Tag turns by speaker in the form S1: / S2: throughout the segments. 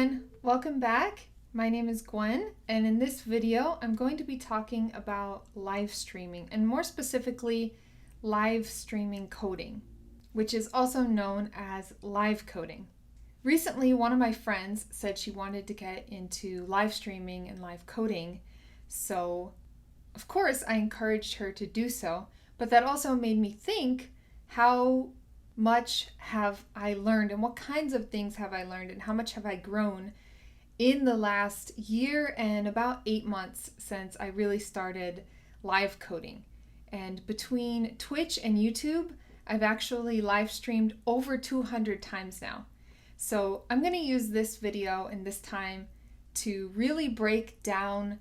S1: everyone, welcome back. My name is Gwen, and in this video I'm going to be talking about live streaming, and more specifically live streaming coding, which is also known as live coding. Recently, one of my friends said she wanted to get into live streaming and live coding, so of course I encouraged her to do so, but that also made me think, how much have I learned and what kinds of things have I learned and how much have I grown in the last year and about 8 months since I really started live coding. And between Twitch and YouTube, I've actually live streamed over 200 times now. So I'm going to use this video and this time to really break down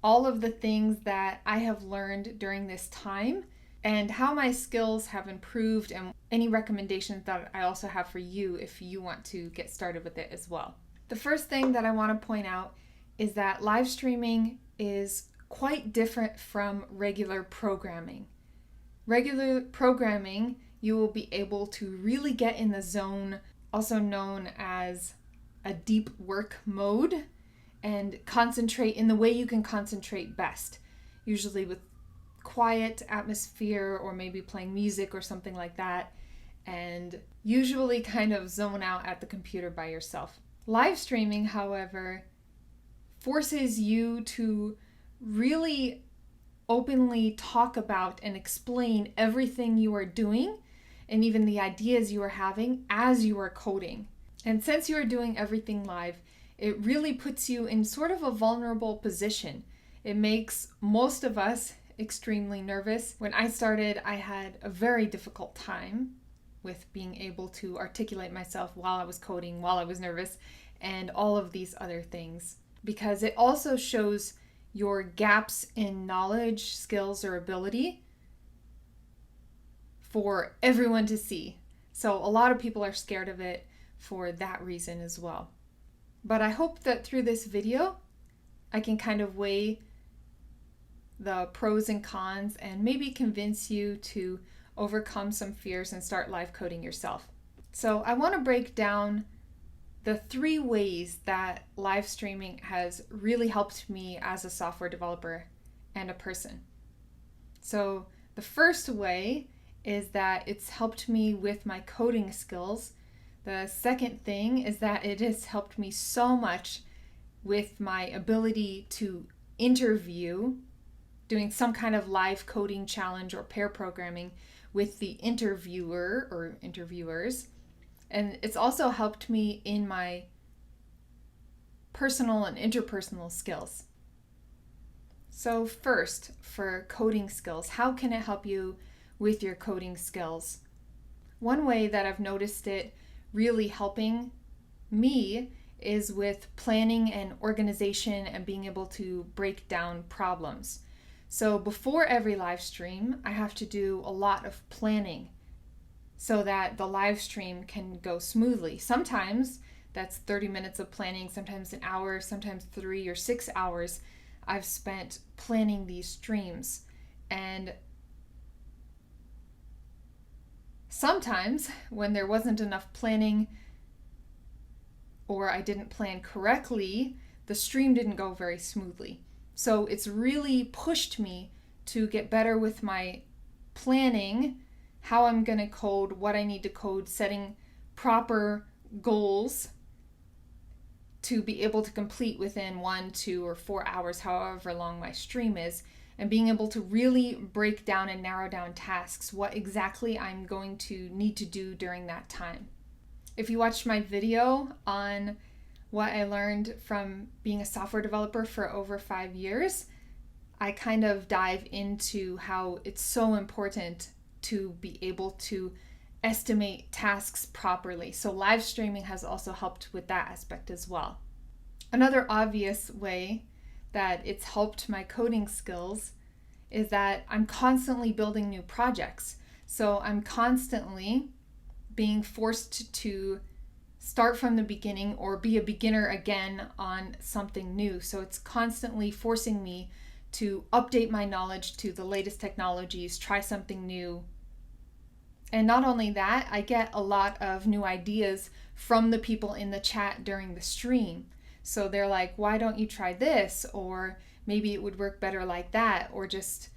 S1: all of the things that I have learned during this time and how my skills have improved, and any recommendations that I also have for you if you want to get started with it as well. The first thing that I want to point out is that live streaming is quite different from regular programming. Regular programming, you will be able to really get in the zone, also known as a deep work mode, and concentrate in the way you can concentrate best, usually with quiet atmosphere or maybe playing music or something like that, and usually kind of zone out at the computer by yourself. Live streaming, however, forces you to really openly talk about and explain everything you are doing and even the ideas you are having as you are coding. And since you are doing everything live, it really puts you in sort of a vulnerable position. It makes most of us extremely nervous. When I started, I had a very difficult time with being able to articulate myself while I was coding, while I was nervous, and all of these other things, because it also shows your gaps in knowledge, skills, or ability for everyone to see. So a lot of people are scared of it for that reason as well. But I hope that through this video, I can kind of weigh the pros and cons and maybe convince you to overcome some fears and start live coding yourself. So I want to break down the 3 ways that live streaming has really helped me as a software developer and a person. So the first way is that it's helped me with my coding skills. The second thing is that it has helped me so much with my ability to interview, doing some kind of live coding challenge or pair programming with the interviewer or interviewers. And it's also helped me in my personal and interpersonal skills. So first, for coding skills, how can it help you with your coding skills? One way that I've noticed it really helping me is with planning and organization and being able to break down problems. So before every live stream, I have to do a lot of planning so that the live stream can go smoothly. Sometimes that's 30 minutes of planning, sometimes an hour, sometimes 3 or 6 hours I've spent planning these streams. And sometimes when there wasn't enough planning or I didn't plan correctly, the stream didn't go very smoothly. So it's really pushed me to get better with my planning, how I'm going to code, what I need to code, setting proper goals to be able to complete within 1, 2, or 4 hours, however long my stream is, and being able to really break down and narrow down tasks, what exactly I'm going to need to do during that time. If you watched my video on what I learned from being a software developer for over 5 years, I kind of dive into how it's so important to be able to estimate tasks properly. So live streaming has also helped with that aspect as well. Another obvious way that it's helped my coding skills is that I'm constantly building new projects. So I'm constantly being forced to start from the beginning or be a beginner again on something new. So it's constantly forcing me to update my knowledge to the latest technologies, try something new, And not only that, I get a lot of new ideas from the people in the chat during the stream. So they're like, why don't you try this? Or maybe it would work better like that. Or just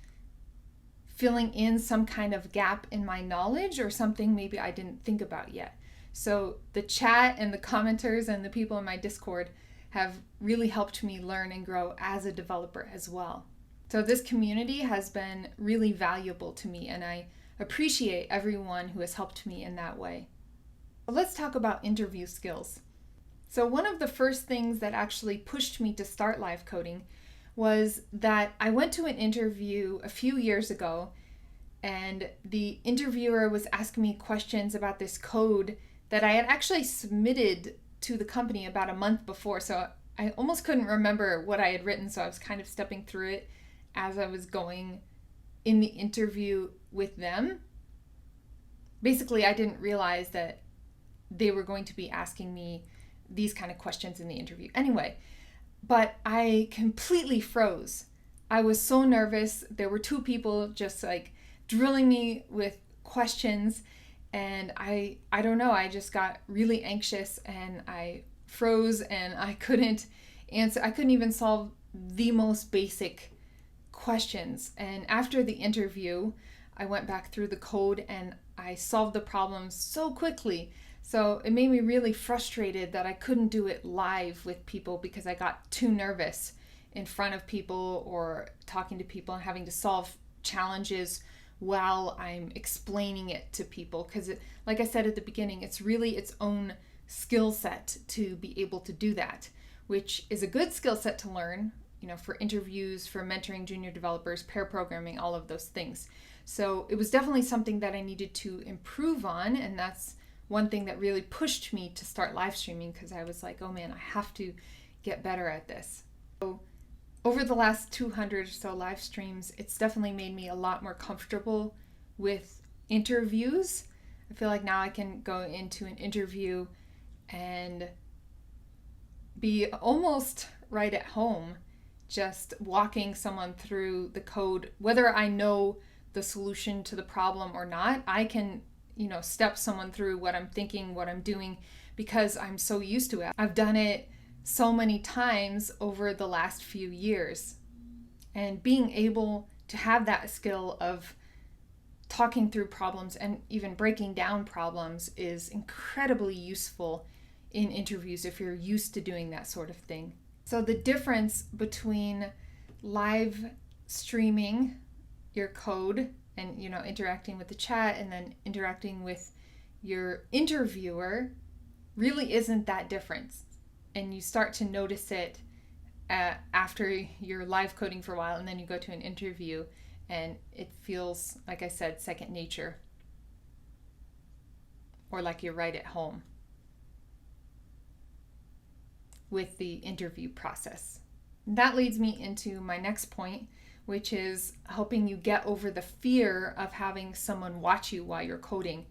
S1: filling in some kind of gap in my knowledge or something maybe I didn't think about yet. So the chat and the commenters and the people in my Discord have really helped me learn and grow as a developer as well. So this community has been really valuable to me, and I appreciate everyone who has helped me in that way. But let's talk about interview skills. So one of the first things that actually pushed me to start live coding was that I went to an interview a few years ago, and the interviewer was asking me questions about this code that I had actually submitted to the company about a month before. So I almost couldn't remember what I had written, so I was kind of stepping through it as I was going in the interview with them. Basically, I didn't realize that they were going to be asking me these kind of questions in the interview. Anyway, but I completely froze. I was so nervous. There were two people just like drilling me with questions, and I don't know, I just got really anxious and I froze and I couldn't answer. I couldn't even solve the most basic questions. And after the interview, I went back through the code and I solved the problems so quickly. So it made me really frustrated that I couldn't do it live with people because I got too nervous in front of people or talking to people and having to solve challenges while I'm explaining it to people. Because like I said at the beginning, it's really its own skill set to be able to do that, which is a good skill set to learn, for interviews, for mentoring junior developers, pair programming, all of those things. So it was definitely something that I needed to improve on, and that's one thing that really pushed me to start live streaming, because I was like, oh man, I have to get better at this. So over the last 200 or so live streams, it's definitely made me a lot more comfortable with interviews. I feel like now I can go into an interview and be almost right at home, just walking someone through the code. Whether I know the solution to the problem or not, I can, step someone through what I'm thinking, what I'm doing, because I'm so used to it. I've done it so many times over the last few years. And being able to have that skill of talking through problems and even breaking down problems is incredibly useful in interviews if you're used to doing that sort of thing. So the difference between live streaming your code and interacting with the chat and then interacting with your interviewer really isn't that difference. And you start to notice it after you're live coding for a while, and then you go to an interview and it feels, like I said, second nature, or like you're right at home with the interview process. That leads me into my next point, which is helping you get over the fear of having someone watch you while you're coding.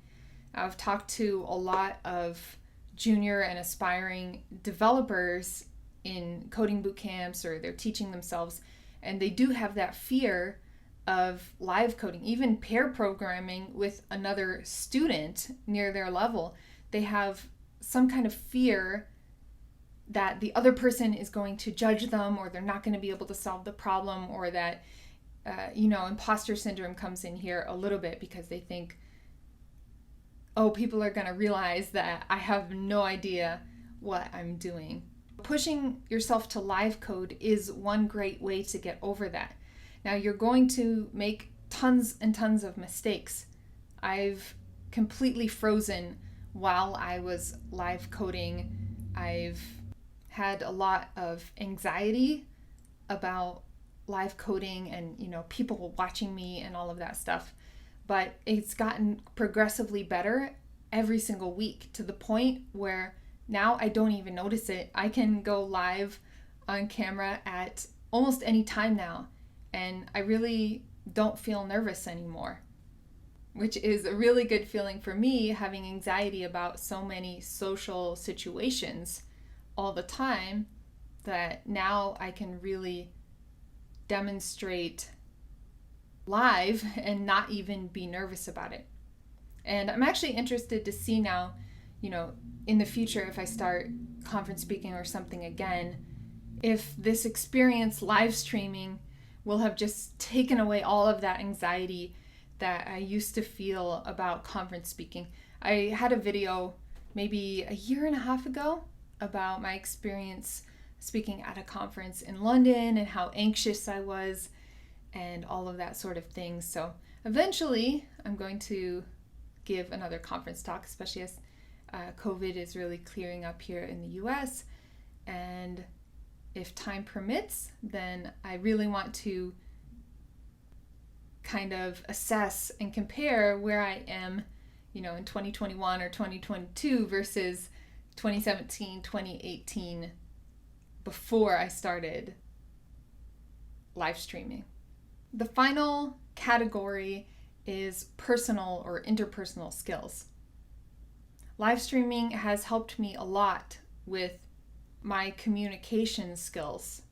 S1: I've talked to a lot of junior and aspiring developers in coding boot camps, or they're teaching themselves, and they do have that fear of live coding, even pair programming with another student near their level. They have some kind of fear that the other person is going to judge them, or they're not going to be able to solve the problem, or that imposter syndrome comes in here a little bit, because they think, oh, people are going to realize that I have no idea what I'm doing. Pushing yourself to live code is one great way to get over that. Now, you're going to make tons and tons of mistakes. I've completely frozen while I was live coding. I've had a lot of anxiety about live coding and people watching me and all of that stuff. But it's gotten progressively better every single week, to the point where now I don't even notice it. I can go live on camera at almost any time now, and I really don't feel nervous anymore, which is a really good feeling for me, having anxiety about so many social situations all the time, that now I can really demonstrate live and not even be nervous about it. And I'm actually interested to see now, in the future, if I start conference speaking or something again, if this experience live streaming will have just taken away all of that anxiety that I used to feel about conference speaking. I had a video maybe a year and a half ago about my experience speaking at a conference in London and how anxious I was and all of that sort of thing. So eventually I'm going to give another conference talk, especially as COVID is really clearing up here in the US. And if time permits, then I really want to kind of assess and compare where I am, in 2021 or 2022 versus 2017, 2018, before I started live streaming. The final category is personal or interpersonal skills. Live streaming has helped me a lot with my communication skills.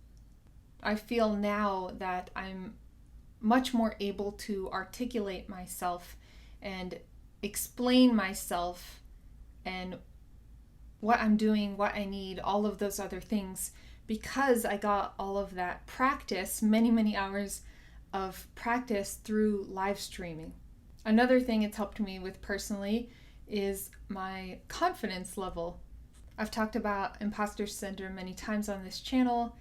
S1: I feel now that I'm much more able to articulate myself and explain myself and what I'm doing, what I need, all of those other things, because I got all of that practice, many, many hours of practice through live streaming. Another thing it's helped me with personally is my confidence level. I've talked about imposter syndrome many times on this channel,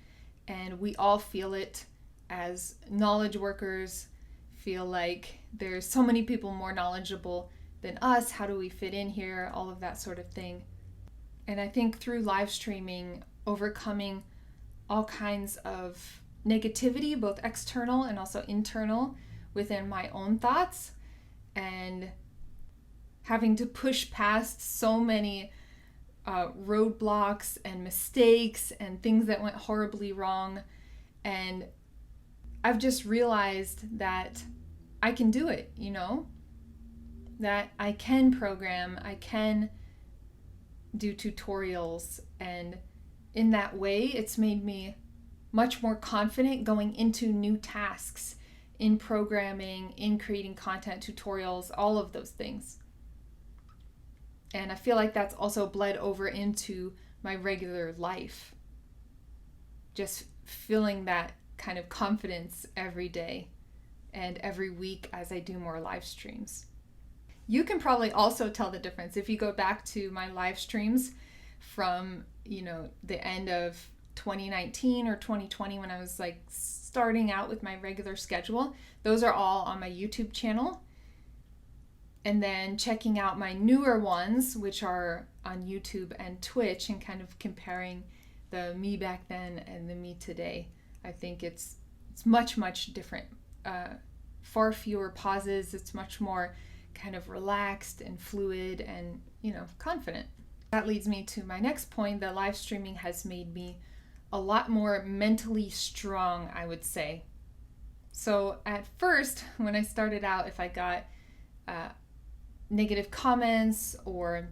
S1: and we all feel it as knowledge workers, feel like there's so many people more knowledgeable than us. How do we fit in here? All of that sort of thing. And I think through live streaming, overcoming all kinds of negativity, both external and also internal, within my own thoughts, and having to push past so many roadblocks and mistakes and things that went horribly wrong. And I've just realized that I can do it, that I can program, I can do tutorials, and in that way it's made me much more confident going into new tasks in programming, in creating content, tutorials, all of those things. And I feel like that's also bled over into my regular life. Just feeling that kind of confidence every day and every week as I do more live streams. You can probably also tell the difference if you go back to my live streams from, the end of 2019 or 2020 when I was like starting out with my regular schedule. Those are all on my YouTube channel. And then checking out my newer ones, which are on YouTube and Twitch, and kind of comparing the me back then and the me today. I think it's much, much different. Far fewer pauses. It's much more kind of relaxed and fluid and, confident. That leads me to my next point, that live streaming has made me a lot more mentally strong, I would say. So at first, when I started out, if I got negative comments or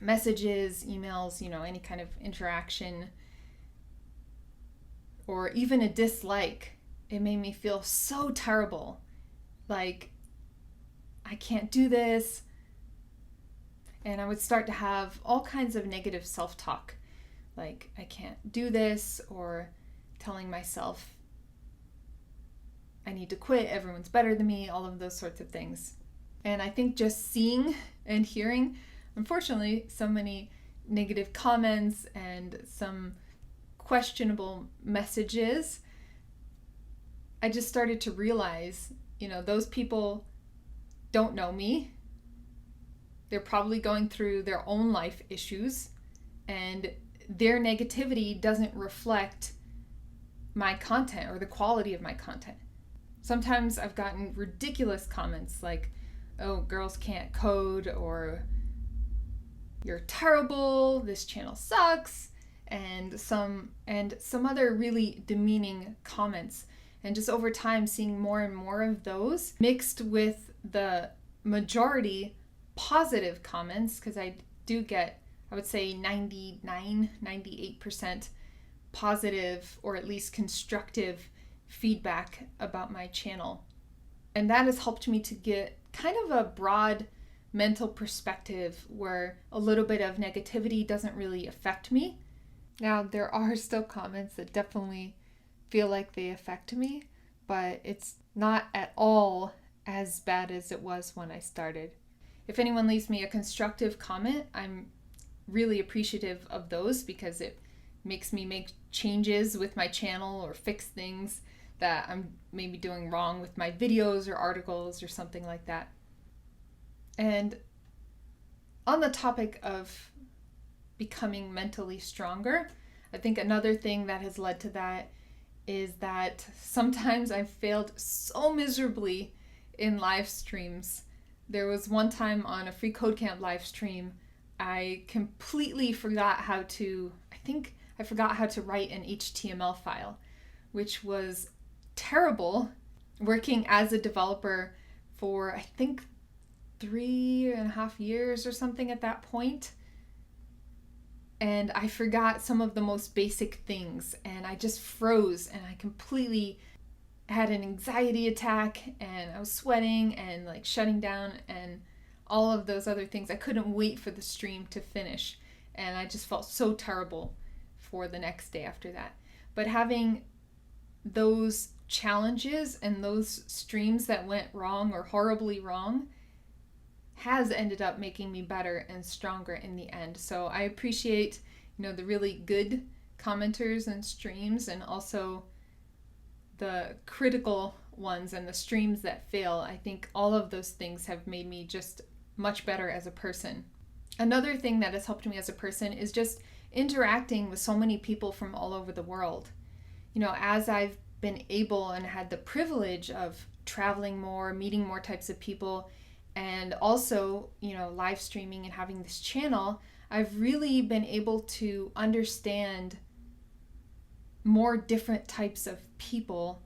S1: messages, emails, any kind of interaction, or even a dislike, it made me feel so terrible. Like, I can't do this. And I would start to have all kinds of negative self-talk. Like, I can't do this, or telling myself I need to quit, everyone's better than me, all of those sorts of things. And I think just seeing and hearing, unfortunately, so many negative comments and some questionable messages, I just started to realize, those people don't know me. They're probably going through their own life issues, and their negativity doesn't reflect my content or the quality of my content. Sometimes I've gotten ridiculous comments like, oh, girls can't code, or you're terrible, this channel sucks, and some other really demeaning comments. And just over time, seeing more and more of those mixed with the majority positive comments, because I do get, I would say 98% positive or at least constructive feedback about my channel. And that has helped me to get kind of a broad mental perspective where a little bit of negativity doesn't really affect me. Now, there are still comments that definitely feel like they affect me, but it's not at all as bad as it was when I started. If anyone leaves me a constructive comment, I'm really appreciative of those because it makes me make changes with my channel or fix things that I'm maybe doing wrong with my videos or articles or something like that. And on the topic of becoming mentally stronger, I think another thing that has led to that is that sometimes I've failed so miserably in live streams. There was one time on a free code camp live stream, I completely forgot how to, I forgot how to write an HTML file, which was terrible working as a developer for, 3.5 years or something at that point. And I forgot some of the most basic things and I just froze and I completely had an anxiety attack and I was sweating and like shutting down and all of those other things. I couldn't wait for the stream to finish and I just felt so terrible for the next day after that. But having those challenges and those streams that went wrong or horribly wrong has ended up making me better and stronger in the end. So I appreciate, the really good commenters and streams and also the critical ones and the streams that fail. I think all of those things have made me just much better as a person. Another thing that has helped me as a person is just interacting with so many people from all over the world. As I've been able and had the privilege of traveling more, meeting more types of people, and also, live streaming and having this channel, I've really been able to understand more different types of people,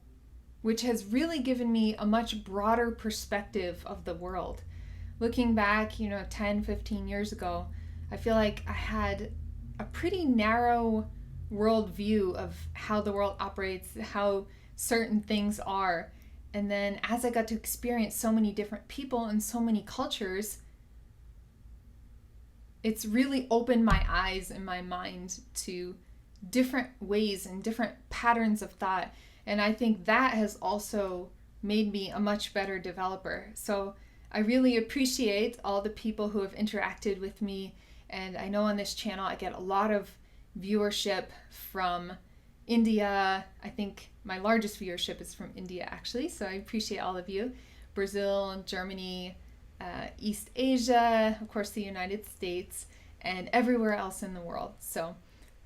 S1: which has really given me a much broader perspective of the world. Looking back, 10, 15 years ago, I feel like I had a pretty narrow worldview of how the world operates, how certain things are. And then as I got to experience so many different people and so many cultures, it's really opened my eyes and my mind to different ways and different patterns of thought. And I think that has also made me a much better developer. So I really appreciate all the people who have interacted with me. And I know on this channel I get a lot of viewership from India. I think my largest viewership is from India, actually. So I appreciate all of you. Brazil, Germany, East Asia, of course, the United States, and everywhere else in the world. So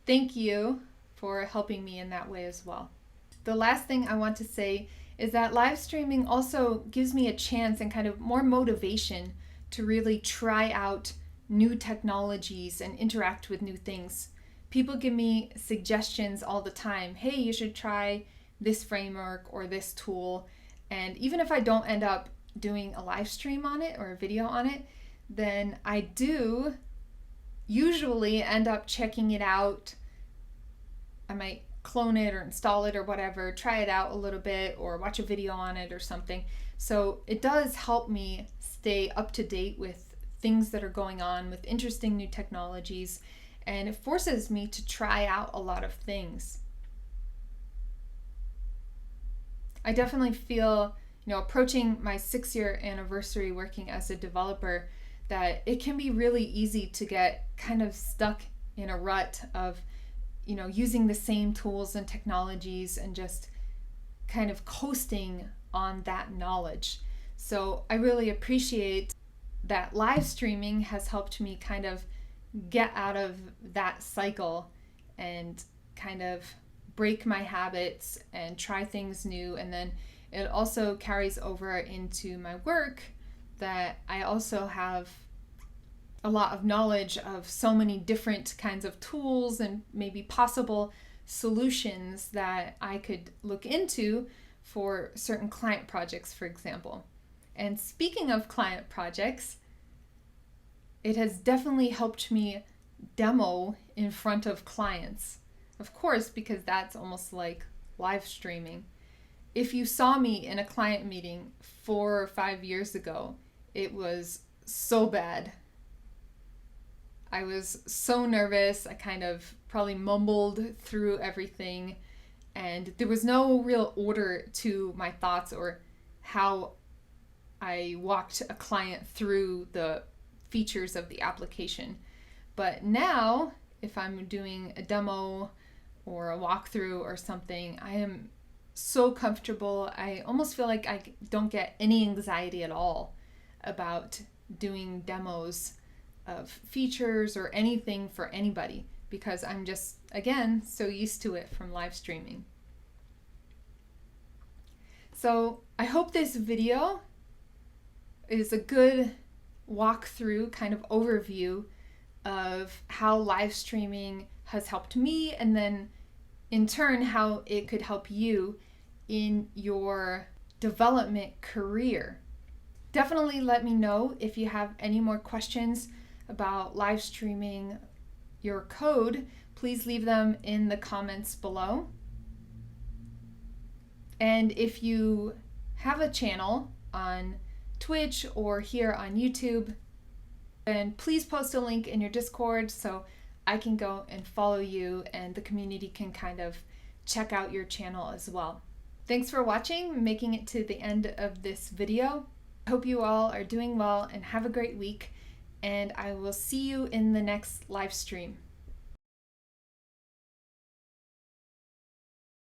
S1: thank you for helping me in that way as well. The last thing I want to say is that live streaming also gives me a chance and kind of more motivation to really try out new technologies and interact with new things. People give me suggestions all the time. Hey, you should try this framework or this tool. And even if I don't end up doing a live stream on it or a video on it, then I do usually end up checking it out. I might clone it or install it or whatever, try it out a little bit or watch a video on it or something. So it does help me stay up to date with things that are going on, with interesting new technologies, and it forces me to try out a lot of things. I definitely feel, approaching my 6-year anniversary working as a developer, that it can be really easy to get kind of stuck in a rut of, using the same tools and technologies and just kind of coasting on that knowledge. So I really appreciate that live streaming has helped me kind of get out of that cycle and kind of break my habits and try things new. And then it also carries over into my work, that I also have a lot of knowledge of so many different kinds of tools and maybe possible solutions that I could look into for certain client projects, for example. And speaking of client projects, it has definitely helped me demo in front of clients. Of course, because that's almost like live streaming. If you saw me in a client meeting 4 or 5 years ago, it was so bad. I was so nervous. I kind of probably mumbled through everything, and there was no real order to my thoughts or how I walked a client through the features of the application. But now, if I'm doing a demo or a walkthrough or something, I am so comfortable. I almost feel like I don't get any anxiety at all about doing demos of features or anything for anybody, because I'm just, again, so used to it from live streaming. So I hope this video is a good walkthrough, kind of overview of how live streaming has helped me, and then in turn how it could help you in your development career. Definitely let me know if you have any more questions about live streaming your code. Please leave them in the comments below. And if you have a channel on Twitch or here on YouTube, then please post a link in your Discord so I can go and follow you and the community can kind of check out your channel as well. Thanks for watching, making it to the end of this video. I hope you all are doing well and have a great week, and I will see you in the next live stream.